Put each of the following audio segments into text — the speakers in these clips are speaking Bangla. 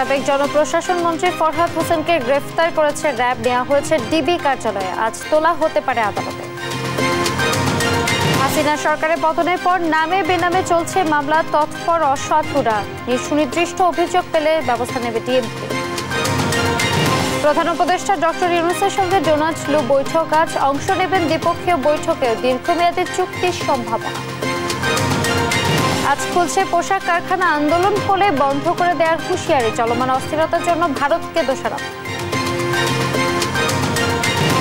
সাবেক জনপ্রশাসন মন্ত্রী ফরহাদ হোসেনকে গ্রেফতার করেছে র্যাব। নেওয়া হয়েছে ডিবি কার্যালয়ে, আজ তোলা হতে পারে আদালতে। হাসিনা সরকারের পতনের পর নামে বেনামে চলছে মামলা, তৎপর অসাধুরা। সুনির্দিষ্ট অভিযোগ পেলে ব্যবস্থা নেবে ডিএমপি। প্রধান উপদেষ্টা ডক্টর ইউনূসের সঙ্গে ডোনাল্ড লু বৈঠক আজ, অংশ নেবেন দ্বিপক্ষীয় বৈঠকে দীর্ঘমেয়াদী চুক্তির সম্ভাবনা। আজ খুলছে পোশাক কারখানা, আন্দোলন হলে বন্ধ করে দেওয়ার হুঁশিয়ারি, চলমান অস্থিরতার জন্য ভারতকে দোষারোপ।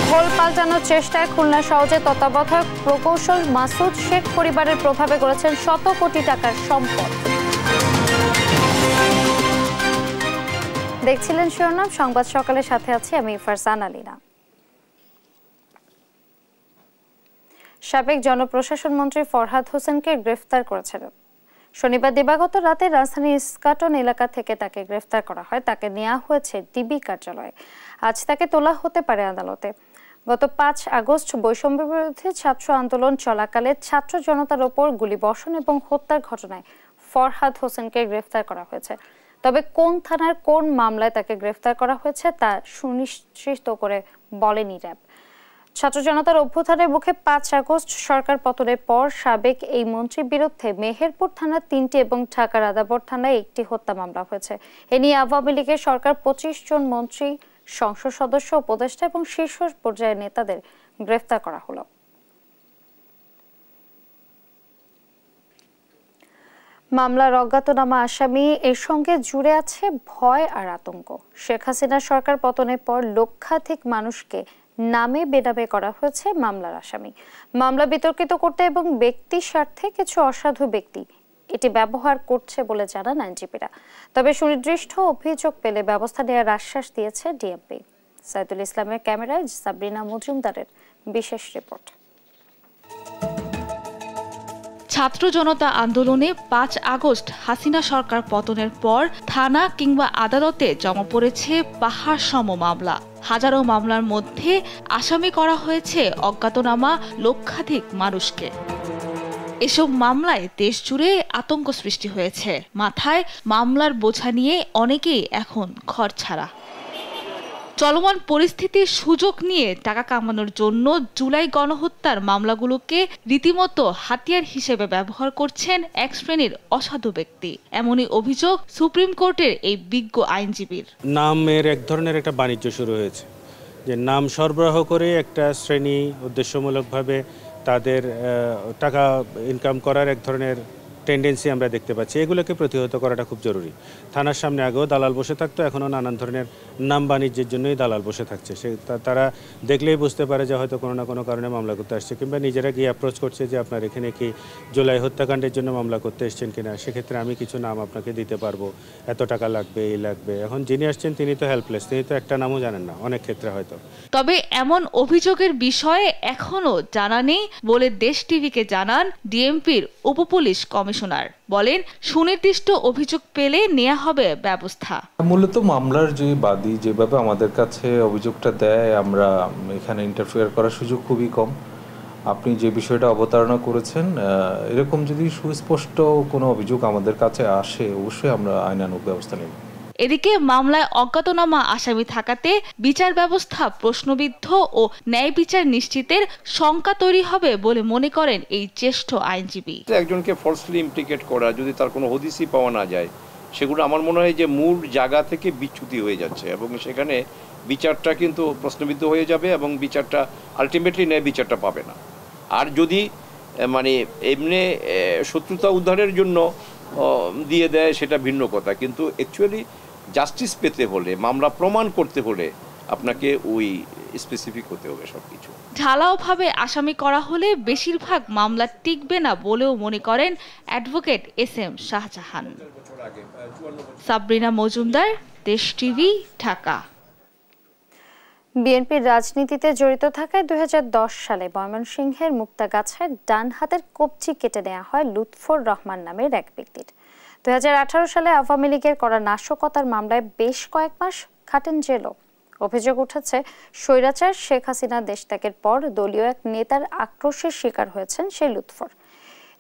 ভোল পাল্টানোর চেষ্টায় খুলনা সহজে তত্ত্বাবধায়ক প্রকৌশল মাসুদ শেখ পরিবারের প্রভাবে গড়েছেন শত কোটি টাকার সম্পদ। দেখছিলেন শিরোনাম সংবাদ সকালের, সাথে আছি আমি ফারজান আলীনা। সাবেক জনপ্রশাসন মন্ত্রী ফরহাদ হোসেনকে গ্রেফতার করেছেন। শনিবার দিবাগত রাতে রাজধানীর ইস্কাটন এলাকা থেকে তাকে গ্রেফতার করা হয়। তাকে নেওয়া হয়েছে ডিবি কার্যালয়ে, আজ তাকে তোলা হতে পারে আদালতে। গত 5 আগস্ট বৈষম্য বিরোধী ছাত্র আন্দোলন চলাকালে ছাত্র জনতার ওপর গুলিবর্ষণ এবং হত্যার ঘটনায় ফরহাদ হোসেনকে গ্রেফতার করা হয়েছে। তবে কোন থানার কোন মামলায় তাকে গ্রেফতার করা হয়েছে তা সুনিশ্চিত করে বলেনি র্যাব। ছাত্র জনতার অভ্যুত্থানের মুখে 5 আগস্ট সরকার পতনের পর সাবেক এই মন্ত্রীর বিরুদ্ধে মেহেরপুর থানার 3টি এবং ঢাকার আদাবর থানায় 1টি হত্যা মামলা হয়েছে। এ নিয়ে আওয়ামী লীগের সরকার 25 জন মন্ত্রী, সংসদ সদস্য, উপদেষ্টা এবং শীর্ষ পর্যায়ের নেতাদের গ্রেফতার করা হলো। মামলার অজ্ঞাতনামা আসামি, এর সঙ্গে জুড়ে আছে ভয় আর আতঙ্ক। শেখ হাসিনার সরকার পতনের পর লক্ষাধিক মানুষকে নামে বেনামে করা হয়েছে মামলার আসামি। মামলা বিতর্কিত করতে এবং ব্যক্তি স্বার্থে কিছু অসাধু ব্যক্তি এটি ব্যবহার করছে বলে জানান আইনজীবীরা। তবে সুনির্দিষ্ট অভিযোগ পেলে ব্যবস্থা নেওয়ার আশ্বাস দিয়েছে ডিএমপি। সাইদুল ইসলামের ক্যামেরায় সাবরিনা মজুমদারের বিশেষ রিপোর্ট। ছাত্র জনতা আন্দোলনে 5 আগস্ট হাসিনা সরকার পতনের পর থানা কিংবা আদালতে জমা পড়েছে পাহাড় সম মামলা। হাজারো মামলার মধ্যে আসামি করা হয়েছে অজ্ঞাতনামা লক্ষাধিক মানুষকে। এসব মামলায় দেশ জুড়ে আতঙ্ক সৃষ্টি হয়েছে। মাথায় মামলার বোঝা নিয়ে অনেকেই এখন ঘর ছাড়া। চলমান পরিস্থিতির সুযোগ নিয়ে টাকা কামানোর জন্য জুলাই গণহত্যার মামলাগুলোকে রীতিমতো হাতিয়ার হিসেবে ব্যবহার করছেন এক শ্রেণীর অসাধু ব্যক্তি। এমনই অভিযোগ সুপ্রিম কোর্টের এই বিজ্ঞ আইনজীবীর। নামের এক ধরনের একটা বাণিজ্য শুরু হয়েছে, যে নাম সরবরাহ করে একটা শ্রেণী উদ্দেশ্যমূলকভাবে তাদের টাকা ইনকাম করার এক ধরনের টেন্ডেন্সি আমরা দেখতে পাচ্ছি। এগুলোকে প্রতিহত করাটা খুব জরুরি। থানার সামনে আগেও দালাল বসে থাকতো, এখনও নানান ধরনের নাম বাণিজ্যের জন্যই দালাল বসে থাকছে। তারা দেখলেই বুঝতে পারে যে হয়তো কোনো না কোনো কারণে মামলা করতে আসছে, কিংবা নিজেরা গিয়ে অ্যাপ্রোচ করছে যে আপনার এখানে কি জুলাই হত্যাকাণ্ডের জন্য মামলা করতে এসছেন কিনা, সেক্ষেত্রে আমি কিছু নাম আপনাকে দিতে পারবো, এত টাকা লাগবে, এই লাগবে। এখন যিনি আসছেন তিনি তো হেল্পলেস, তিনি তো একটা নামও জানেন না অনেক ক্ষেত্রে হয়তো। তবে এমন অভিযোগের বিষয়ে এখনো জানা নেই বলে দেশ টিভিকে জানান ডিএমপির উপপুলিশ কমিশনার। বলেন, সুনির্দিষ্ট অভিযোগ পেলে নেওয়া হবে ব্যবস্থা। মূলত মামলার যে বাদী যেভাবে আমাদের কাছে অভিযোগটা দেয়, আমরা এখানে ইন্টারফেয়ার করার সুযোগ খুবই কম। আপনি যে বিষয়টা অবতারণা করেছেন, এরকম যদি সুস্পষ্ট কোনো অভিযোগ আমাদের কাছে আসে, অবশ্যই আমরা আইনানুগ ব্যবস্থা নেব। এদিকে মামলায় অজ্ঞাতনামা আসামি থাকাতে বিচার ব্যবস্থা প্রশ্নবিদ্ধ ও ন্যায় বিচার নিশ্চিতের শঙ্কা তৈরি হবে বলে মনে করেন এই জ্যেষ্ঠ আইনজীবী। একজনকে ফলসলি ইমপ্লিকেট করা, যদি তার কোনো হদিসই পাওয়া না যায়, সেগুলো আমার মনে হয় যে মূল জায়গা থেকে বিচ্যুতি হয়ে যাচ্ছে এবং সেখানে বিচারটা কিন্তু প্রশ্নবিদ্ধ হয়ে যাবে এবং বিচারটা আলটিমেটলি ন্যায় বিচারটা পাবে না। আর যদি মানে এমনি শত্রুতা উদ্ধারের জন্য দিয়ে দেয় সেটা ভিন্ন কথা, কিন্তু অ্যাকচুয়ালি জাস্টিস পেতে হলে, মামলা প্রমাণ করতে হলে আপনাকে ওই স্পেসিফিক হতে হবে সবকিছু। ঢালাওভাবে আসামি করা হলে বেশিরভাগ মামলা টিকবে না বলেও মনে করেন অ্যাডভোকেট SM শাহজাহান। সাবরিনা মজুমদার, দেশ টিভি, ঢাকা। বিএনপির রাজনীতিতে জড়িত থাকায় 2010 সালে ময়মনসিংহের মুক্তাগাছায় ডান হাতের কবজি কেটে নেওয়া হয় লুৎফর রহমান নামের এক ব্যক্তির। 2018 সালে আওয়ামী লীগের করা নাশকতার মামলায় বেশ কয়েক মাস খাটেন জেলও। অভিযোগ উঠেছে, স্বৈরাচার শেখ হাসিনা দেশত্যাগের পর দলীয় এক নেতার আক্রোশের শিকার হয়েছেন সেই লুৎফর।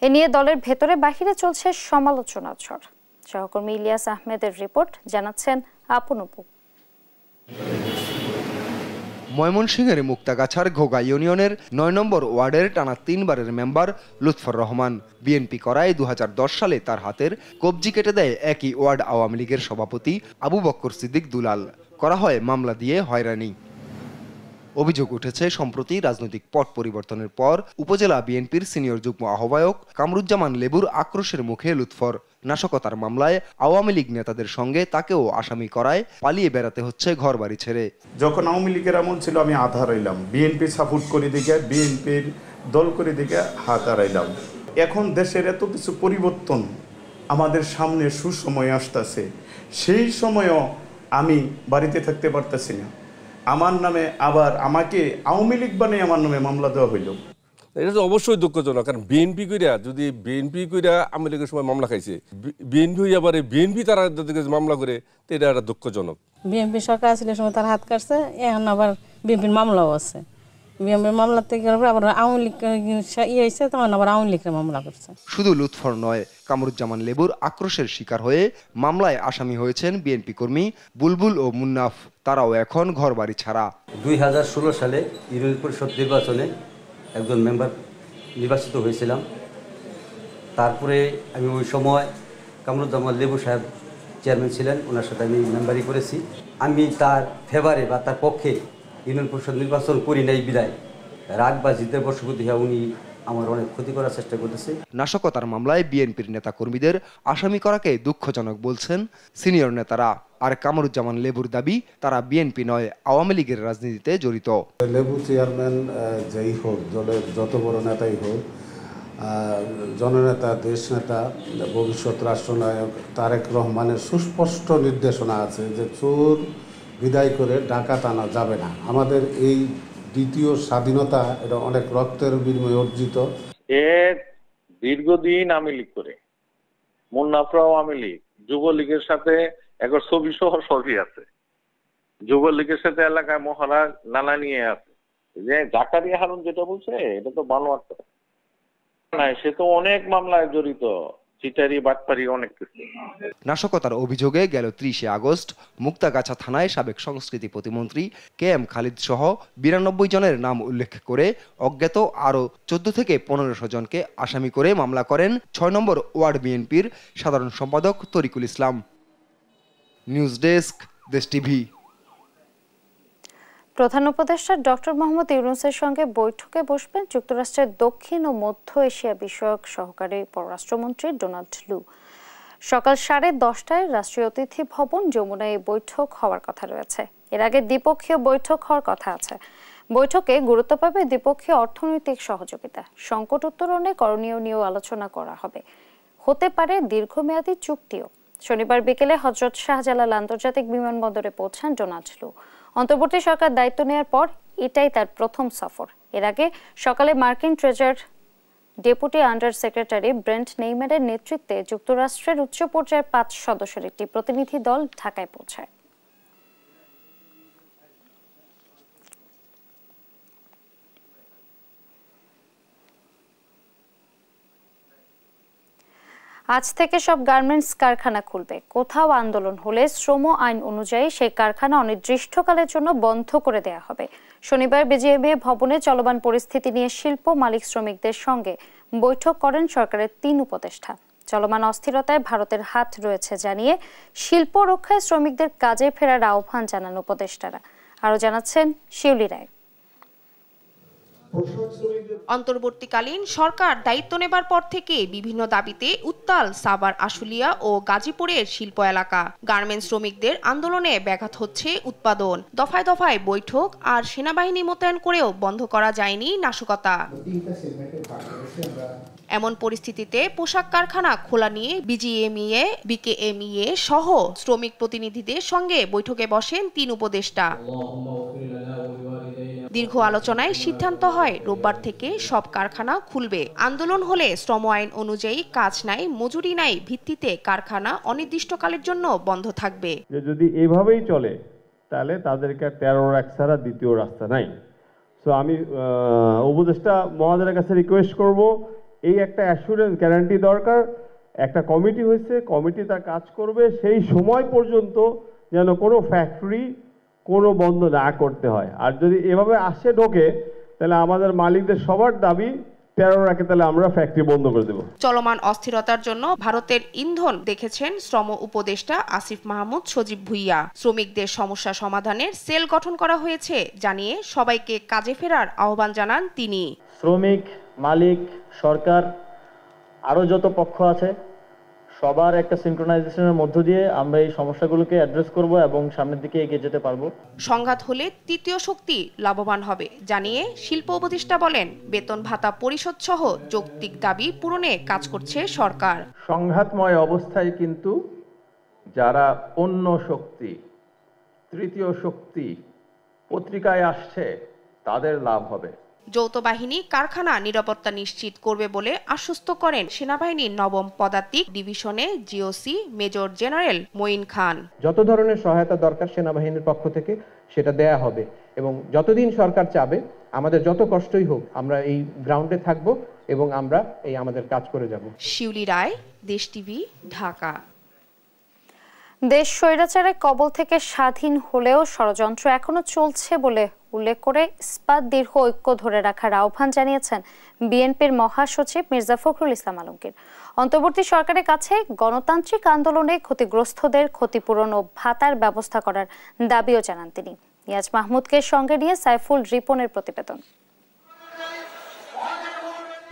এ নিয়ে দলের ভেতরে বাহিরে চলছে সমালোচনার ঝড়। সহকর্মী ইলিয়াস আহমেদের রিপোর্ট, জানাচ্ছেন আপন অপু। ময়মনসিংহের মুক্তাগাছার ঘোগা ইউনিয়নের ৯ নম্বর ওয়ার্ডের টানা ৩ বারের মেম্বার লুৎফর রহমান। বিএনপি করায় ২০১০ সালে তার হাতের কবজি কেটে দেয় একই ওয়ার্ড আওয়ামী লীগের সভাপতি আবু বক্কর সিদ্দিক দুলাল। করা হয় মামলা দিয়ে হয়রানি। অভিযোগ উঠেছে সম্প্রতি রাজনৈতিক পট পরিবর্তনের পর উপজেলা বিএনপির সিনিয়র যুগ্ম আহ্বায়ক কামরুজ্জামান লেবুর আক্রোশের মুখে লুৎফর। নাশকতার মামলায় আওয়ামী লীগ নেতাদের সঙ্গে তাকেও আসামি করায় পালিয়ে বেড়াতে হচ্ছে ঘরবাড়ি ছেড়ে। যখন আওয়ামী লীগের আমল ছিল আমি হাত হারাইলাম, বিএনপি সাপোর্ট করে দিকে বিএনপির দল করে দিকে হাত হারাইলাম। এখন দেশের এত কিছু পরিবর্তন আমাদের সামনে সুসময় আসতেছে, সেই সময়ও আমি বাড়িতে থাকতে পারতেছি না। আমার নামে আবার আমাকে আওয়ামী লীগ বানিয়ে আমার নামে মামলা দেওয়া হইল। এটা তো অবশ্যই দুঃখজনক, কারণ বিএনপি কইরা যদি বিএনপি কইরা আওয়ামী লীগের সময় মামলা খাইছে, বিএনপি আবার বিএনপি তারা মামলা করে, তো এটা একটা দুঃখজনক। বিএনপি সরকার আসলে সময় তার হাত কাটছে, এখন আবার বিএনপির মামলাও আছে। বিএনপির মামলা থেকে আবার আওয়ামী লীগ হয়েছে, তখন আবার আওয়ামী লীগের মামলা করছে। শুধু লুৎফর নয়, কামরুজ্জামান লেবুর আক্রোশের শিকার হয়ে মামলায় আসামি হয়েছেন বিএনপি কর্মী বুলবুল ও মুন্নাফ। তারাও এখন ঘরবাড়ি ছাড়া। 2016 সালে ইউনিয়ন পরিষদ নির্বাচনে একজন মেম্বার নির্বাচিত হয়েছিলাম। তারপরে আমি ওই সময় কামরুজ্জামান লেবু সাহেব চেয়ারম্যান ছিলেন, ওনার সাথে আমি মেম্বারি করেছি। আমি তার ফেভারে বা তার পক্ষে ইউনিয়ন পরিষদ নির্বাচন করি নাই বিদায় রাগ বা জিদের বশবর্তী হয়ে উনি আমার অনেক ক্ষতি করার চেষ্টা করতেছে। নাশকতার মামলায় বিএনপির নেতা কর্মীদের আসামি করাকে দুঃখজনক বলছেন সিনিয়র নেতারা। আর কামরুজ্জামান লেবুর দাবি, তারা বিএনপি নয়, আওয়ামী লীগের রাজনীতিতে জড়িত। লেবু চেয়ারম্যান যেই হোক, দলের যত বড় নেতাই হোক, জননেতা, দেশ নেতা, ভবিষ্যৎ রাষ্ট্রনায়ক তারেক রহমানের সুস্পষ্ট নির্দেশনা আছে যে চোর বিদায় করে ডাকাত আনা যাবে না। আমাদের এই দ্বিতীয় স্বাধীনতা, এটা অনেক রক্তের বিনিময়ে অর্জিত। দীর্ঘদিন আওয়ামী লীগ করে, মুন্নাফরাও আওয়ামী লীগ, যুবলীগের সাথে একবার ছবি সহ সবই আছে। যুবলীগের সাথে এলাকায় মহড়া নানা নিয়ে আছে। যে জাকারিয়া হারুন যেটা বলছে, এটা তো ভালো একটা না, সে তো অনেক মামলায় জড়িত, চিটারি বাটপারি অনেক কিছু। নাশকতার অভিযোগে গেল 30 আগস্ট মুক্তাগাছা থানায় সাবেক সংস্কৃতি প্রতিমন্ত্রী KM খালিদ সহ 92 জনের নাম উল্লেখ করে অজ্ঞাত আরও 14 থেকে 1500 জনকে আসামি করে মামলা করেন 6 নম্বর ওয়ার্ড বিএনপির সাধারণ সম্পাদক তরিকুল ইসলাম। নিউজ ডেস্ক, দেশ টিভি। প্রধান উপদেষ্টা ডক্টর মোহাম্মদ ইউনূসের সঙ্গে বৈঠকে বসবেন যুক্তরাষ্ট্রের দক্ষিণ ও মধ্য এশিয়া বিষয়ক সহকারী পররাষ্ট্রমন্ত্রী ডোনাল্ড লু। সকাল 10:30টায় রাষ্ট্রীয় অতিথি ভবন যমুনায় এই বৈঠক হওয়ার কথা রয়েছে। এর আগে দ্বিপক্ষীয় বৈঠক হওয়ার কথা আছে। বৈঠকে গুরুত্ব পাবে দ্বিপক্ষীয় অর্থনৈতিক সহযোগিতা, সংকট উত্তরণে করণীয় নিয়েও আলোচনা করা হবে। হতে পারে দীর্ঘমেয়াদী চুক্তিও। শনিবার বিকেলে হযরত শাহজালাল আন্তর্জাতিক বিমানবন্দরে পৌঁছান ডোনাল্ড লু। অন্তর্বর্তী সরকার দায়িত্ব নেওয়ার পর এটাই তার প্রথম সফর। এর আগে সকালে মার্কিন ট্রেজার ডেপুটি আন্ডার সেক্রেটারি ব্রেন্ট নেইমারের নেতৃত্বে যুক্তরাষ্ট্রের উচ্চ পর্যায়ের 5 সদস্যের একটি প্রতিনিধি দল ঢাকায় পৌঁছায়। আজ থেকে সব গার্মেন্টস কারখানা খুলবে। কোথাও আন্দোলন হলে শ্রম আইন অনুযায়ী সেই কারখানা অনির্দিষ্টকালের জন্য বন্ধ করে দেয়া হবে। শনিবার বিজিএমইএ ভবনে চলমান পরিস্থিতি নিয়ে শিল্প মালিক শ্রমিকদের সঙ্গে বৈঠক করেন সরকারের 3 উপদেষ্টা। চলমান অস্থিরতায় ভারতের হাত রয়েছে জানিয়ে শিল্প রক্ষায় শ্রমিকদের কাজে ফেরার আহ্বান জানান উপদেষ্টারা। আরও জানাচ্ছেন শিউলি রায়। অন্তর্বর্তীকালীন সরকার দায়িত্ব নেবার পর থেকে বিভিন্ন দাবিতে উত্তাল সাভার, আশুলিয়া ও গাজীপুরের শিল্প এলাকা। গার্মেন্টস শ্রমিকদের আন্দোলনে ব্যাঘাত হচ্ছে উৎপাদন। দফায় দফায় বৈঠক আর সেনাবাহিনী মোতায়েন করেও বন্ধ করা যায়নি নাশকতা। এমন পরিস্থিতিতে পোশাক কারখানা খোলা নিয়ে বিজিএমইএ, বিকেএমইএ সহ শ্রমিক প্রতিনিধিদের সঙ্গে বৈঠকে বসেন 3 উপদেষ্টা। দীর্ঘ আলোচনায় সিদ্ধান্ত হয় রোববার থেকে সব কারখানা খুলবে। আন্দোলন হলে শ্রম আইন অনুযায়ী কাজ নাই, মজুরি নাই ভিত্তিতে কারখানা অনির্দিষ্টকালের জন্য বন্ধ থাকবে। যদি এভাবেই চলে তাহলে তাদেরকে টেরর অ্যাক্ট ছাড়া দ্বিতীয় রাস্তা নাই। সো আমি উপদেষ্টা মহোদয়ের কাছে রিকোয়েস্ট করব, এই একটা অ্যাসুরেন্স গ্যারান্টি দরকার। একটা কমিটি হয়েছে, কমিটি তার কাজ করবে, সেই সময় পর্যন্ত যেন কোনো ফ্যাক্টরি কোনো বন্ধ না করতে হয়। আর যদি এভাবে আসে ঢোকে তাহলে আমাদের মালিকদের সবার দাবি 13 রাখে, তাহলে আমরা ফ্যাক্টরি বন্ধ করে দেব। চলমান অস্থিরতার জন্য ভারতের ইন্ধন দেখেছেন শ্রম উপদেষ্টা আসিফ মাহমুদ সজীব ভুইয়া। শ্রমিকদের সমস্যা সমাধানের সেল গঠন করা হয়েছে জানিয়ে সবাইকে কাজে ফেরার আহ্বান জানান তিনি। শ্রমিক, মালিক, সরকার, আরও যত পক্ষ আছে সবার একটা সিনক্রোনাইজেশনের মধ্য দিয়ে আমরা এই সমস্যাগুলোকে অ্যাড্রেস করব এবং সামনের দিকে এগিয়ে যেতে পারবো। সংঘাত হলে তৃতীয় শক্তি লাভবান হবে জানিয়ে শিল্প উপদেষ্টা বলেন, বেতন ভাতা পরিশোধ সহ যৌক্তিক দাবি পূরণে কাজ করছে সরকার। সংঘাতময় অবস্থায় কিন্তু যারা অন্য শক্তি, তৃতীয় শক্তি পত্রিকায় আসছে তাদের লাভ হবে। যৌথ বাহিনী কারখানা নিরাপত্তা নিশ্চিত করবে বলে আশ্বস্ত করেন সেনাবাহিনীর নবম পদাতিক ডিভিশনে জিওসি মেজর জেনারেল মঈন খান। যত ধরনের সহায়তা দরকার সেনাবাহিনীর পক্ষ থেকে সেটা দেয়া হবে এবং যতদিন সরকার চাবে আমাদের যত কষ্টই হোক আমরা এই গ্রাউন্ডে থাকব এবং আমরা এই আমাদের কাজ করে যাব। শিউলি রায়, দেশ টিভি, ঢাকা। দেশ স্বৈরাচারের কবল থেকে স্বাধীন হলেও ষড়যন্ত্র এখনো চলছে বলে উল্লেখ করে ইস্পাত দীর্ঘ ঐক্য ধরে রাখার আহ্বান জানিয়েছেন বিএনপির মহাসচিব মির্জা ফখরুল ইসলাম আলমগীর। অন্তর্বর্তী সরকারের কাছে গণতান্ত্রিক আন্দোলনে ক্ষতিগ্রস্তদের ক্ষতিপূরণ ও ভাতার ব্যবস্থা করার দাবিও জানান তিনি। ইয়াজ মাহমুদকে সঙ্গে নিয়ে সাইফুল রিপনের প্রতিবেদন।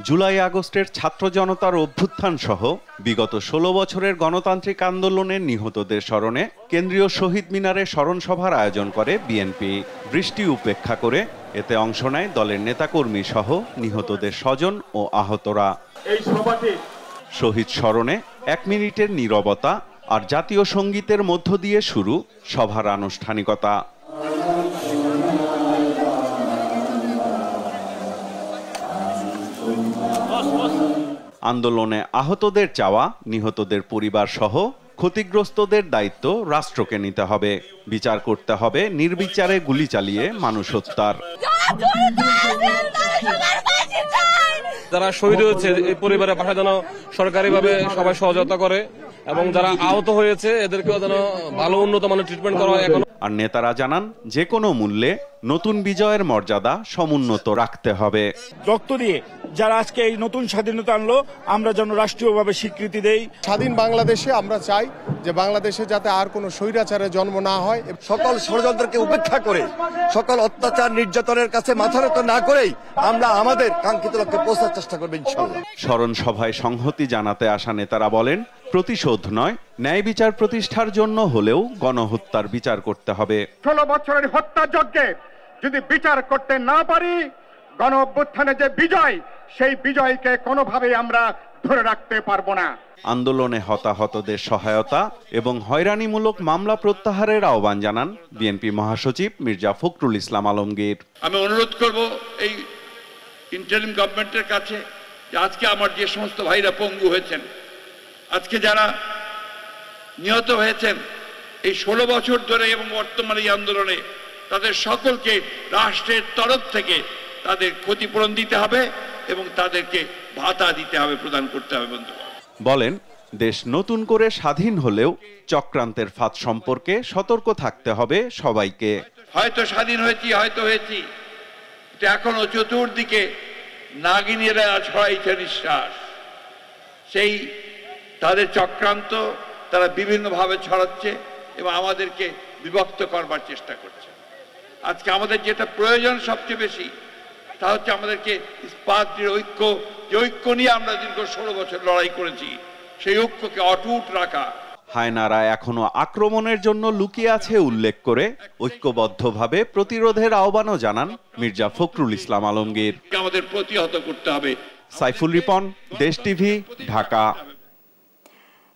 জুলাই আগস্টের ছাত্র জনতার অভ্যুত্থান সহ বিগত 16 বছরের গণতান্ত্রিক আন্দোলনের নিহতদের স্মরণে কেন্দ্রীয় শহীদ মিনারে স্মরণ সভার আয়োজন করে বিএনপি। বৃষ্টি উপেক্ষা করে এতে অংশ নেয় দলের নেতাকর্মী সহ নিহতদের স্বজন ও আহতরা। এই সভাটি শহীদ স্মরণে 1 মিনিটের নীরবতা আর জাতীয় সঙ্গীতের মধ্য দিয়ে শুরু সভার আনুষ্ঠানিকতা। আন্দোলনে আহতদের চাওয়া, নিহতদের পরিবার সহ ক্ষতিগ্রস্তদের দায়িত্ব রাষ্ট্রকে নিতে হবে। বিচার করতে হবে নির্বিচারে গুলি চালিয়ে মানুষ হত্যার। যারা শহীদ হয়েছে এই পরিবারের পাশে যেন সরকারিভাবে সবাই সহযোগিতা করে এবং যারা আহত হয়েছে এদেরকেও যেন ভালো উন্নত মানের ট্রিটমেন্ট করা হয়। আর নেতারা জানান যে কোনো মূল্যে নতুন বিজয়ের মর্যাদা সমুন্নত রাখতে হবে। রক্ত দিয়ে যারা আজকে এই নতুন স্বাধীনতা আনলো আমরা যেন রাষ্ট্রীয়ভাবে স্বীকৃতি দেই। স্বাধীন বাংলাদেশে আমরা চাই যে বাংলাদেশে যাতে আর কোনো স্বৈরাচারের জন্ম না হয়। সকল ষড়যন্ত্রকে উপেক্ষা করে, সকল অত্যাচার নির্যাতনের কাছে মাথা নত না করেই আমরা আমাদের কাঙ্ক্ষিত লক্ষ্যে পৌঁছার চেষ্টা করব ইনশাআল্লাহ। স্মরণ সভায় সংহতি জানাতে আসা নেতারা বলেন, প্রতিশোধ নয়, ন্যায় বিচার প্রতিষ্ঠার জন্য হলেও গণহত্যার বিচার করতে হবে। 16 বছরের হত্যাযজ্ঞে যদি বিচার করতে না পারি, গণ অভ্যুত্থানের যে বিজয়, সেই বিজয়কে কোনোভাবেই আমরা ধরে রাখতে পারবো না। আন্দোলনে হতাহতদের সহায়তা এবং হয়রানিমূলক মামলা প্রত্যাহারের আহ্বান জানান বিএনপি মহাসচিব মির্জা ফখরুল ইসলাম আলমগীর। আমি অনুরোধ করব এই ইন্টারিম গভর্নমেন্টের কাছে যে আজকে আমার যে সমস্ত ভাইরা পঙ্গু হয়েছেন, আজকে যারা নিহত হয়েছেন এই 16 বছর ধরে এবং বর্তমানে এই আন্দোলনে, তাদের সকলকে রাষ্ট্রের তরফ থেকে তাদের ক্ষতিপূরণ দিতে হবে এবং তাদেরকে ভাতা দিতে হবে, প্রদান করতে হবে। বন্ধু বলেন, দেশ নতুন করে স্বাধীন হলেও চক্রান্তের ফাঁদ সম্পর্কে সতর্ক থাকতে হবে সবাইকে। হয়তো স্বাধীন হয়েছি, এটা এখনো চতুর্দিকে নাগিনীরা ছড়াইছে নিঃশ্বাস। সেই তাদের চক্রান্ত তারা বিভিন্নভাবে ছড়াচ্ছে এবং আমাদেরকে বিভক্ত করবার চেষ্টা করছে। আজকে আমাদের যেটা প্রয়োজন সবচেয়ে বেশি, তা হচ্ছে আমাদেরকে ইস্পাতের ঐক্য, যে ঐক্য নিয়ে আমরা দীর্ঘ 16 বছর লড়াই করেছি, সেই ঐক্যকে অটুট রাখা। হায়নারা এখনো আক্রমণের জন্য লুকিয়ে আছে উল্লেখ করে ঐক্যবদ্ধভাবে প্রতিরোধের আহ্বানও জানান মির্জা ফখরুল ইসলাম আলমগীর। আমাদের প্রতিহত করতে হবে। সাইফুল রিপন, দেশ টিভি, ঢাকা।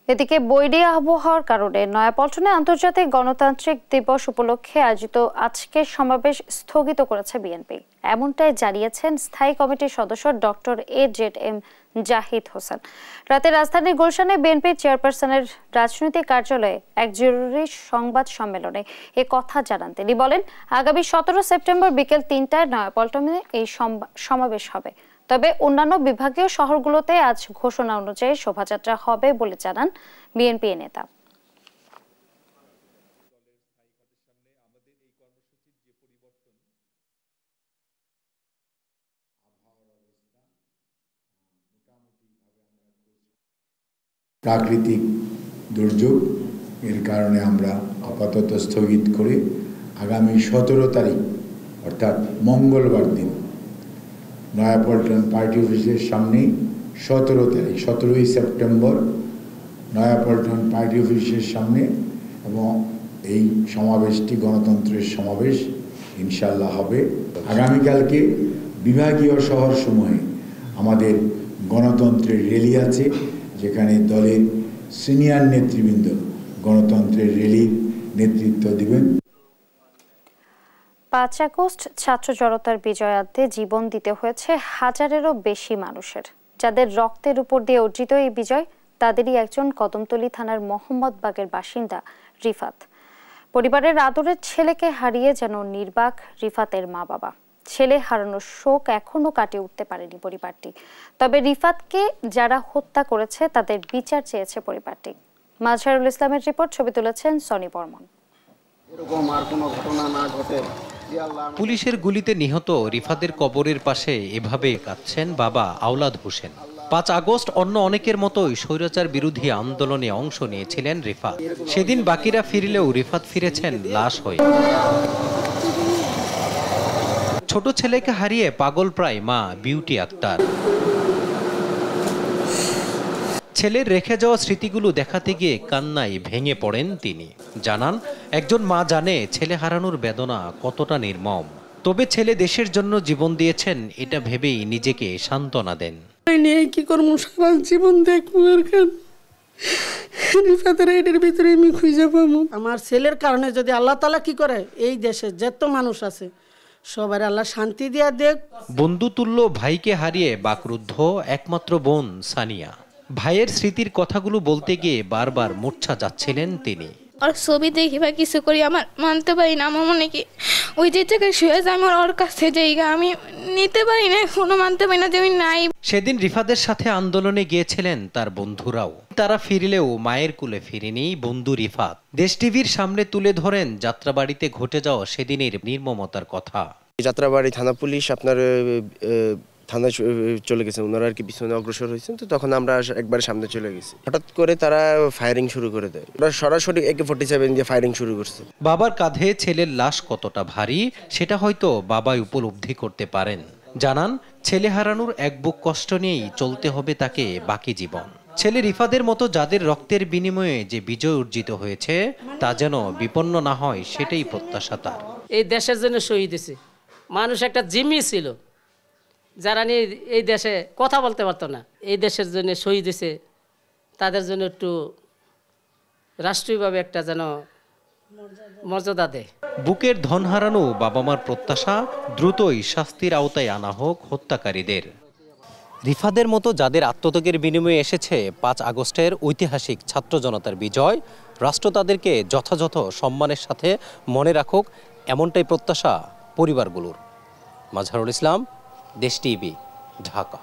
এদিকে বৈরী আবহাওয়ার কারণে নয়াপল্টনে আন্তর্জাতিক গণতান্ত্রিক দিবস উপলক্ষে আয়োজিত আজকের সমাবেশ স্থগিত করেছে বিএনপি। এমনটাই জানিয়েছেন স্থায়ী কমিটির সদস্য ডক্টর AZM জাহিদ হোসেন। রাতে রাজধানীর গুলশানে বিএনপি চেয়ারপারসনের রাজনৈতিক কার্যালয়ে এক জরুরি সংবাদ সম্মেলনে এ কথা জানান তিনি। বলেন, আগামী 17 সেপ্টেম্বর বিকেল 3টায় নয়াপল্টনে এই সমাবেশ হবে। তবে অন্যান্য বিভাগীয় শহরগুলোতে আজ ঘোষণা অনুযায়ী শোভাযাত্রা হবে বলে জানান বিএনপি নেতা। প্রাকৃতিক দুর্যোগ এর কারণে আমরা আপাতত স্থগিত করে আগামী 17 তারিখ অর্থাৎ মঙ্গলবার দিন নয়াপল্টন পার্টি অফিসের সামনেই 17ই সেপ্টেম্বর নয়াপল্টন পার্টি অফিসের সামনে এবং এই সমাবেশটি গণতন্ত্রের সমাবেশ ইনশাল্লাহ হবে। আগামীকালকে বিভাগীয় শহর সমূহে আমাদের গণতন্ত্রের র্যালি আছে, যেখানে দলের সিনিয়র নেতৃবৃন্দ গণতন্ত্রের র্যালির নেতৃত্ব দিবেন। 5 আগস্ট ছাত্র জনতার বিজয়ার্থে জীবন দিতে হয়েছে হাজারেরও বেশি মানুষের। যাদের রক্তের উপর দিয়ে অর্জিত এই বিজয়, তাদেরই একজন কদমতলী থানার মোহাম্মদবাগের বাসিন্দা রিফাত। পরিবারের আদরের ছেলেকে হারিয়ে যেন নির্বাক রিফাতের মা বাবা। ছেলে হারানোর শোক এখনো কাটিয়ে উঠতে পারেনি পরিবারটি। তবে রিফাতকে যারা হত্যা করেছে তাদের বিচার চেয়েছে পরিবারটি। মাজহারুল ইসলামের রিপোর্ট, ছবি তুলেছেন সনি বর্মন। পুলিশের গুলিতে নিহত রিফাতের কবরের পাশে এভাবে কাঁদছেন বাবা আওলাদ হোসেন। 5 আগস্ট অন্য অনেকের মতোই স্বৈরাচার বিরোধী আন্দোলনে অংশ নিয়েছিলেন রিফাত। সেদিন বাকিরা ফিরলেও রিফাত ফিরেছেন লাশ হয়ে। ছোট ছেলেকে হারিয়ে পাগল প্রায় মা বিউটি আক্তার। ছেলের রেখে যাওয়া স্মৃতিগুলো দেখাতে গিয়ে কান্নায় ভেঙে পড়েন তিনি। জানান, একজন মা জানে ছেলে হারানোর বেদনা কতটা নির্মম। তবে ছেলে দেশের জন্য জীবন দিয়েছেন এটা ভেবেই নিজেকে সান্ত্বনা দেন। কি করবো, সারা জীবন দেখবো এটার ভিতরে আমি খুঁজে পাবো। আমার ছেলের কারণে যদি আল্লাহ তাআলা কি করে, এই দেশে যত মানুষ আছে সবার আল্লাহ শান্তি দিয়া দেখ। বন্ধুতুল্য ভাইকে হারিয়ে বাকরুদ্ধ একমাত্র বোন সানিয়া। ভাইয়ের স্মৃতির কথাগুলো বলতে গিয়ে বারবার মূর্ছা যাচ্ছিলেন তিনি। আর ছবি দেখি বা কিছু করি আমার মানতে পারি না। আমার মনে কি ওই যে জায়গায় শুয়ে যায় আমার ওর কাছে জায়গা আমি নিতে পারি না, এখনো মানতে পারি না যে আমি নাই। সেদিন রিফাতের সাথে আন্দোলনে গিয়েছিলেন তার বন্ধুরাও। তারা ফিরলেও মায়ের কুলে ফিরেনি বন্ধু রিফাত। দেশ টিভির সামনে তুলে ধরেন যাত্রাবাড়িতে ঘটে যাওয়া সেদিনের নির্মমতার কথা। যাত্রাবাড়ি থানা পুলিশ আপনার থানায় চলে গেছেন, ওনারা আর কি পিছনে অগ্রসর হয়েছেন। তো তখন আমরা একবার সামনে চলে গেছি, হঠাৎ করে তারা ফায়ারিং শুরু করে দেয়। ওরা সরাসরি AK-47 দিয়ে ফায়ারিং শুরু করছে। বাবার কাঁধে ছেলের লাশ কতটা ভারী সেটা হয়তো বাবাই উপলব্ধি করতে পারেন। জানান, ছেলে হারানোর এক বুক কষ্ট নিয়েই চলতে হবে তাকে বাকি জীবন। ছেলে রিফাতের মতো যাদের রক্তের বিনিময়ে যে বিজয় অর্জিত হয়েছে তা যেন বিপন্ন না হয়, সেটাই প্রত্যাশা তার। এই দেশের জন্য শহীদ হয়েছে মানুষ, একটা জিম্মি ছিল যারা নিয়ে এই দেশে কথা বলতে পারতো না, এই দেশের জন্য শহীদ হয়েছে। তাদের জন্য একটু রাষ্ট্রীয়ভাবে একটা যেন মর্যাদা দেয়। বুকের ধন হারানো বাবা মার প্রত্যাশা দ্রুতই শাস্তির আওতায় আনা হোক হত্যাকারীদের। রিফাদের মতো যাদের আত্মত্যাগের বিনিময়ে এসেছে 5 আগস্টের ঐতিহাসিক ছাত্র জনতার বিজয়, রাষ্ট্র তাদেরকে যথাযথ সম্মানের সাথে মনে রাখুক, এমনটাই প্রত্যাশা পরিবারগুলোর। মাজহারুল ইসলাম, দেশ টিভি, ঢাকা।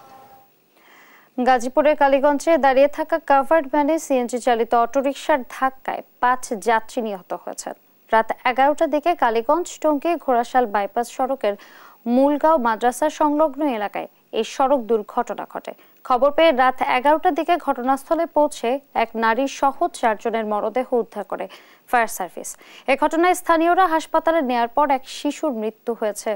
গাজীপুরের কালীগঞ্জে দাঁড়িয়ে থাকা কাভার্ড ভ্যানে সিএনজি চালিত অটোরিকশার ধাক্কায় 5 যাত্রী নিহত হয়েছেন। রাত 11টার দিকে কালীগঞ্জ টঙ্গী ঘোড়াশাল বাইপাস সড়কের মূলগাঁও মাদ্রাসা সংলগ্ন এলাকায় এই সড়ক দুর্ঘটনা ঘটে। খবর পেয়ে রাত 11টার দিকে ঘটনাস্থলে পৌঁছে এক নারী সহ 4 জনের মরদেহ উদ্ধার করে ফায়ার সার্ভিস। এ ঘটনায় স্থানীয়রা হাসপাতালে নেয়ার পর এক শিশুর মৃত্যু হয়েছে।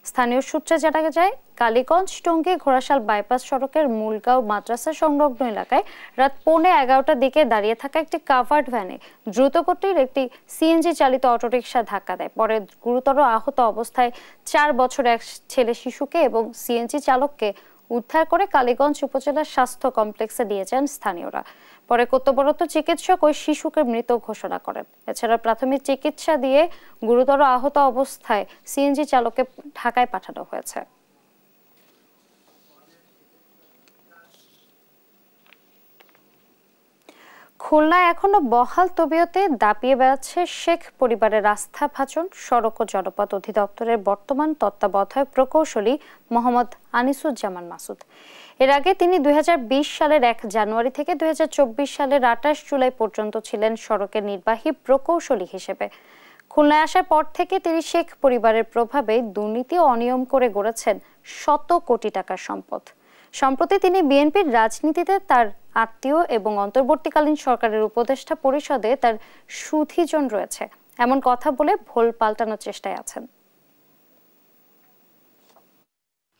স্থানীয় সূত্রে জানা যায়, কালীগঞ্জ টঙ্গী ঘোড়াশাল বাইপাস সড়কের মূলগাঁও মাদ্রাসা সংলগ্ন এলাকায় রাত 11:15টার দিকে দাঁড়িয়ে থাকা একটি কাভার্ড ভ্যানে দ্রুতগতির একটি সিএনজি চালিত অটোরিকশা ধাক্কা দেয়। পরে গুরুতর আহত অবস্থায় 4 বছরের এক ছেলে শিশুকে এবং সিএনজি চালককে উদ্ধার করে কালীগঞ্জ উপজেলা স্বাস্থ্য কমপ্লেক্সে নিয়ে যান স্থানীয়রা। পরে কর্তব্যরত চিকিৎসক ওই শিশুকে মৃত ঘোষণা করেন। এছাড়া প্রাথমিক চিকিৎসা দিয়ে গুরুতর আহত অবস্থায় সিএনজি চালককে ঢাকায় পাঠানো হয়েছে। খুলনায় এখনো বহাল তবিয়তে দাপিয়ে বেড়াচ্ছে শেখ পরিবারের আস্থাভাজন সড়ক ও জনপথ অধিদপ্তরের বর্তমান তত্ত্বাবধায়ক প্রকৌশলী মোহাম্মদ আনিসুজ্জামান মাসুদ। এর আগে তিনি 2020 সালের 1 জানুয়ারি থেকে 2024 সালের 28 জুলাই পর্যন্ত ছিলেন সড়কের নির্বাহী প্রকৌশলী হিসেবে। খুলনায় আসার পর থেকে তিনি শেখ পরিবারের প্রভাবে দুর্নীতি ও অনিয়ম করে গড়েছেন শত কোটি টাকার সম্পদ। সম্প্রতি তিনি বিএনপির রাজনীতিতে তার আত্মীয় এবং অন্তর্বর্তীকালীন সরকারের উপদেষ্টা পরিষদে তার সুধীজন রয়েছে এমন কথা বলে ভোল পাল্টানোর চেষ্টায় আছেন।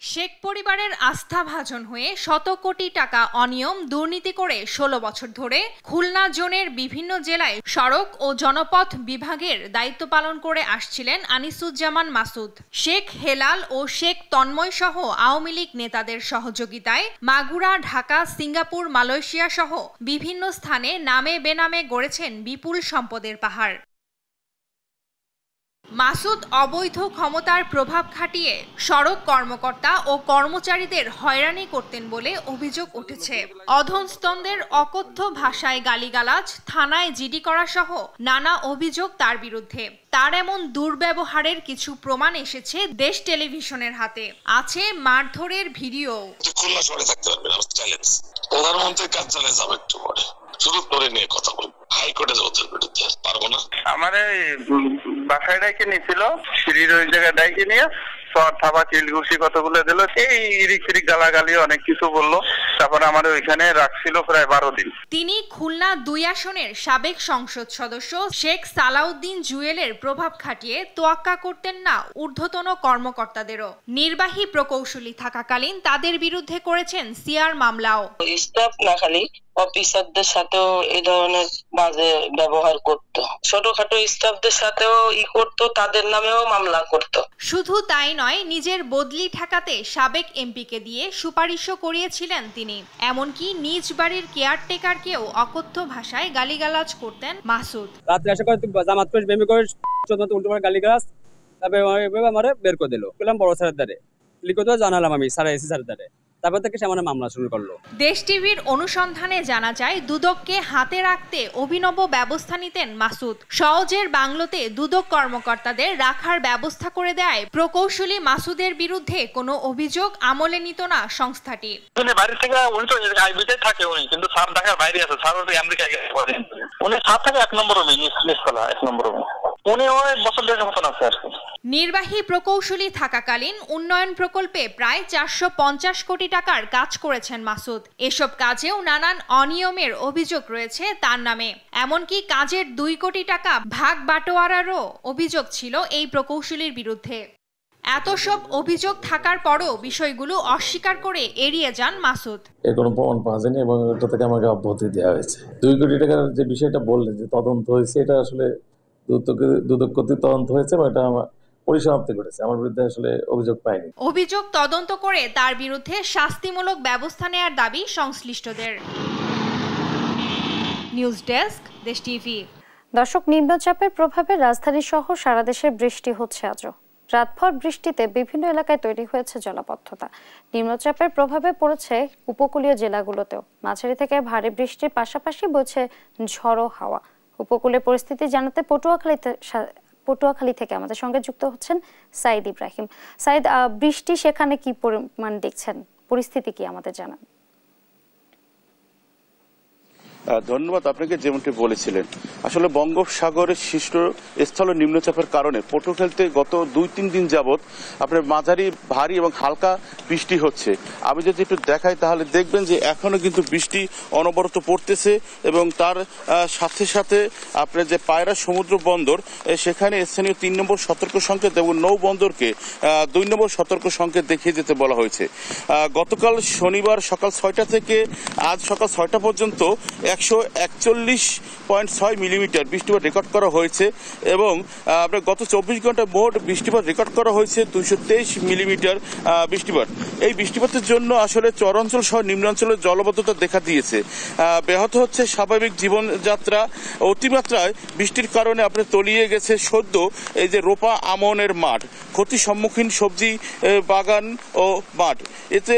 শেখ পরিবারের আস্থাভাজন হয়ে শত কোটি টাকা অনিয়ম দুর্নীতি করে ১৬ বছর ধরে খুলনা জোনের বিভিন্ন জেলায় সড়ক ও জনপথ বিভাগের দায়িত্ব পালন করে আসছিলেন আনিসুজ্জামান মাসুদ। শেখ হেলাল ও শেখ তন্ময় সহ আওয়ামী লীগ নেতাদের সহযোগিতায় মাগুরা, ঢাকা, সিঙ্গাপুর, মালয়েশিয়া সহ বিভিন্ন স্থানে নামে বেনামে গড়েছেন বিপুল সম্পদের পাহাড়। মাসুদ অবৈধ ক্ষমতার প্রভাব খাটিয়ে সড়ক কর্মকর্তা ও কর্মচারীদের হয়রানি করতেন বলে অভিযোগ উঠেছে। অধস্তনদের অকথ্য ভাষায় গালিগালাজ, থানায় জিডি করা সহ নানা অভিযোগ তার বিরুদ্ধে। তার এমন দুর্ব্যবহারের কিছু প্রমাণ এসেছে দেশ টেলিভিশনের হাতে। আছে মারধরের ভিডিও। খুলনা শহরে থাকতে পারবেন, আমার চ্যালেঞ্জ। প্রধানমন্ত্রীর কার্যালয়ে যাবো একটু পরে, শুধু করে নিয়ে কথা বলবো। হাইকোর্টে যাওয়ার বিরুদ্ধে পারবো না। আমার বাসায় ডাইকে নিয়েছিল, সিঁড়ির ওই জায়গায় ডাইকে নিয়ে থাবা চিলঘুষি কতগুলো দিল, এই ইরিক ফিরিক গালাগালি অনেক কিছু বললো। তারপর আমার ওইখানে রাখছিল প্রায় ১২ দিন। তিনি খুলনা ২ আসনের সাবেক সংসদ সদস্য শেখ সালাউদ্দিন জুয়েলের প্রভাব খাটিয়ে তোয়াক্কা করতেন না ঊর্ধ্বতন কর্মকর্তাদেরও। নির্বাহী প্রকৌশলী থাকাকালীন তাদের বিরুদ্ধে করেছেন সিআর মামলাও। স্টাফ না খালি অফিসারদের সাথেও এই ধরনের বাজে ব্যবহার করত, ছোটখাটো স্টাফদের সাথেও করতো, তাদের নামেও মামলা করত। শুধু তাই নয়, নিজের বদলি ঠেকাতে সাবেক এমপিকে দিয়ে সুপারিশও করিয়েছিলেন তিনি। এমনকি নিজ বাড়ির কেয়ারটেকারকেও অকথ্য ভাষায় গালিগালাজ করতেন মাসুদ। রাত্রে এসে জামাত করে বেমি করে উল্টো গালিগালাজ, তারপরে আমার বের করে দিল। বললাম বড় স্যারের দ্বারে লিখিত জানালাম আমি স্যার এসি স্যারের দ্বারে, তারপর থেকে সে আমার মামলা শুরু করলো। দেশ টিভির অনুসন্ধানে জানা যায় দুদককে হাতে রাখতে অভিনব ব্যবস্থা নিতেন মাসুদ। সওজের বাংলোতে দুদক কর্মকর্তাদের রাখার ব্যবস্থা করে দেয় প্রকৌশলী মাসুদের বিরুদ্ধে কোনো অভিযোগ আমলে নিত না সংস্থাটি। বাড়ি থেকে উনি তো আইবিতে থাকে, উনি কিন্তু স্যার ঢাকার বাইরে আছে, স্যার আমেরিকায় গেছে। উনি স্যার থাকে ১ নম্বর রুমে, নিচতলা ১ নম্বর রুমে। উনি ওই বছর দেড় মতন আছে আর কি। নির্বাহী প্রকৌশলী থাকাকালীন উন্নয়ন প্রকল্পে প্রায় ৪৫০ কোটি টাকার কাজ করেছেন মাসুদ। এসব কাজেও নানান অনিয়মের অভিযোগ রয়েছে তার নামে। এমনকি কাজের ২ কোটি টাকা ভাগ বাটোয়ারারও অভিযোগ ছিল এই প্রকৌশলীর বিরুদ্ধে। এত সব অভিযোগ থাকার পরও বিষয়গুলো অস্বীকার করে এড়িয়ে যান মাসুদ। এর কোনো প্রমাণ পাওয়া যায়নি এবং এটা থেকে আমাকে অব্যাহতি দেওয়া হয়েছে। ২ কোটি টাকার যে বিষয়টা বললেন যে তদন্ত হয়েছে, এটা আসলে দুদক কর্তৃক তদন্ত হয়েছে এবং এটা আমার পরিসমাপ্তি ঘটেছে। আমার বিরুদ্ধে আসলে অভিযোগ পাইনি। অভিযোগ তদন্ত করে তার বিরুদ্ধে শাস্তিমূলক ব্যবস্থা নেয়ার দাবি সংশ্লিষ্টদের। নিউজ ডেস্ক, দেশ টিভি। দর্শক, নিম্নচাপের প্রভাবে রাজধানী সহ সারা দেশে বৃষ্টি হচ্ছে আজও। রাতভর বৃষ্টিতে বিভিন্ন এলাকায় তৈরি হয়েছে জলাবদ্ধতা। নিম্নচাপের প্রভাবে পড়েছে উপকূলীয় জেলাগুলোতেও। মাঝারি থেকে ভারী বৃষ্টির পাশাপাশি বইছে ঝড়ো হাওয়া। উপকূলের পরিস্থিতি জানাতে পটুয়াখালী থেকে আমাদের সঙ্গে যুক্ত হচ্ছেন সাইদ ইব্রাহিম। সাইদ, বৃষ্টি সেখানে কি পরিমাণ দেখছেন, পরিস্থিতি কি আমাদের জানান। ধন্যবাদ। আপনাকে যেমনটি বলেছিলেন, আসলে বঙ্গোপসাগরের সৃষ্ট স্থল নিম্নচাপের কারণে পটুয়াখালীতে গত ২-৩ দিন যাবৎ আপনার মাঝারি, ভারী এবং হালকা বৃষ্টি হচ্ছে। আমি যদি একটু দেখাই তাহলে দেখবেন যে এখনো কিন্তু বৃষ্টি অনবরত পড়তেছে এবং তার সাথে সাথে আপনার যে পায়রা সমুদ্র বন্দর, সেখানে স্থানীয় ৩ নম্বর সতর্ক সংকেত এবং নৌ বন্দরকে ২ নম্বর সতর্ক সংকেত দেখিয়ে যেতে বলা হয়েছে। গতকাল শনিবার সকাল ৬টা থেকে আজ সকাল ৬টা পর্যন্ত ১৪১.৬ মিলিমিটার বৃষ্টিপাত রেকর্ড করা হয়েছে এবং আপনার গত ২৪ ঘন্টা মোট বৃষ্টিপাত রেকর্ড করা হয়েছে ২২৩ মিলিমিটার বৃষ্টিপাত। এই বৃষ্টিপাতের জন্য আসলে চরাঞ্চল সহ নিম্নাঞ্চলের জলবদ্ধতা দেখা দিয়েছে। ব্যাহত হচ্ছে স্বাভাবিক জীবনযাত্রা। অতিমাত্রায় বৃষ্টির কারণে আপনার তলিয়ে গেছে সদ্য এই যে রোপা আমনের মাঠ, ক্ষতির সম্মুখীন সবজি বাগান ও মাঠ। এতে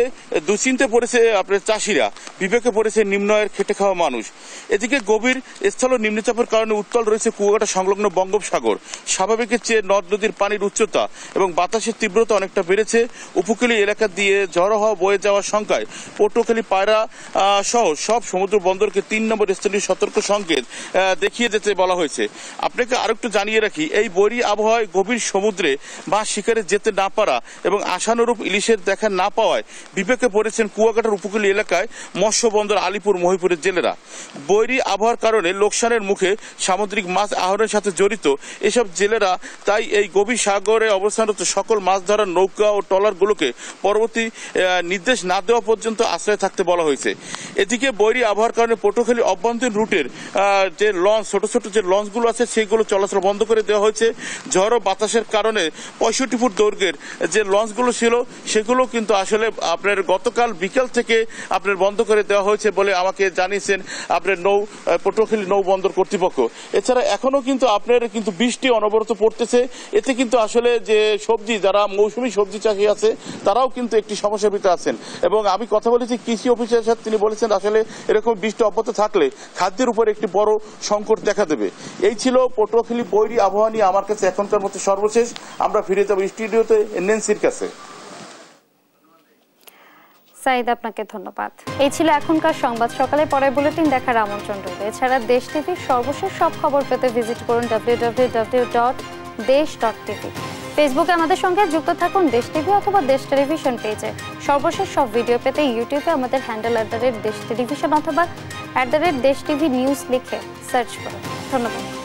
দুশ্চিন্তে পড়েছে আপনার চাষিরা, বিবেকে পড়েছে নিম্ন আয়ের খেটে খাওয়া মানুষ। এদিকে গভীর স্থল নিম্নচাপের নিম্নচাপের কারণে উত্তাল রয়েছে কুয়াকাটা সংলগ্ন বঙ্গোপসাগর। স্বাভাবিকের চেয়ে নদ নদীর পানির উচ্চতা এবং বাতাসের তীব্রতা অনেকটা বেড়েছে। উপকূলীয় এলাকা দিয়ে ঝড়ো হওয়া বয়ে যাওয়ার সংখ্যায় পটুয়াখালী, পায়রা সহ সব সমুদ্র বন্দরকে 3 নম্বর স্থানীয় সতর্ক সংকেত দেখিয়ে যেতে বলা হয়েছে। আপনাকে আরেকটু জানিয়ে রাখি, এই বৈরী আবহাওয়ায় গভীর সমুদ্রে মাছ শিকারে যেতে না পারা এবং আশানুরূপ ইলিশের দেখা না পাওয়ায় বিপাকে পড়েছেন কুয়াকাটার উপকূলীয় এলাকায় মৎস্য বন্দর আলিপুর, মহিপুরের জেলেরা। বৈরী আবহাওয়ার কারণে লোকসানের মুখে সামুদ্রিক মাছ আহরণের সাথে জড়িত এসব জেলেরা তাই এই গভীর সাগরে অবস্থানরত সকল মাছ ধরার নৌকা ও ট্রলারগুলোকে পরবর্তী নির্দেশ না দেওয়া পর্যন্ত আশ্রয় থাকতে বলা হয়েছে। এদিকে বৈরী আবহাওয়ার কারণে পটুয়াখালী অভ্যন্তরীণ রুটের যে লঞ্চ, ছোট ছোট যে লঞ্চগুলো আছে সেগুলো চলাচল বন্ধ করে দেওয়া হয়েছে। ঝড় ও বাতাসের কারণে 65 ফুট দৈর্ঘ্যের যে লঞ্চগুলো ছিল সেগুলো কিন্তু আসলে আপনার গতকাল বিকেল থেকে আপনার বন্ধ করে দেওয়া হয়েছে বলে আমাকে জানিয়েছেন আপনার পটুয়াখালী নৌ বন্দর কর্তৃপক্ষ। এছাড়া এখনো কিন্তু আপনার কিন্তু বৃষ্টি অনবরত পড়তেছে। এতে কিন্তু আসলে যে সবজি, যারা মৌসুমী সবজি চাষি আছে তারাও কিন্তু একটি সমস্যার ভিতরে আছেন। এবং আমি কথা বলেছি কৃষি অফিসারের সাথে, তিনি বলেছেন আসলে এরকম বৃষ্টি অব্যাহত থাকলে খাদ্যের উপর একটি বড় সংকট দেখা দেবে। এই ছিল পটুয়াখালী বৈরী আবহাওয়া নিয়ে আমার কাছে এখনকার মতো সর্বশেষ। আমরা ফিরে যাব স্টুডিওতে নেন্সির কাছে। সাইদ, আপনাকে ধন্যবাদ। এই ছিল এখনকার সংবাদ। সকালে পরের বুলেটিন দেখার আমন্ত্রণ রইল। এছাড়া দেশ টিভির সর্বশেষ সব খবর পেতে ভিজিট করুন www.desh.tv। ফেসবুকে আমাদের সঙ্গে যুক্ত থাকুন দেশ টিভি অথবা দেশ টেলিভিশন পেজে। সর্বশেষ সব ভিডিও পেতে ইউটিউবে আমাদের হ্যান্ডেল @দেশ টেলিভিশন অথবা @দেশ টিভি নিউজ লিখে সার্চ করুন। ধন্যবাদ।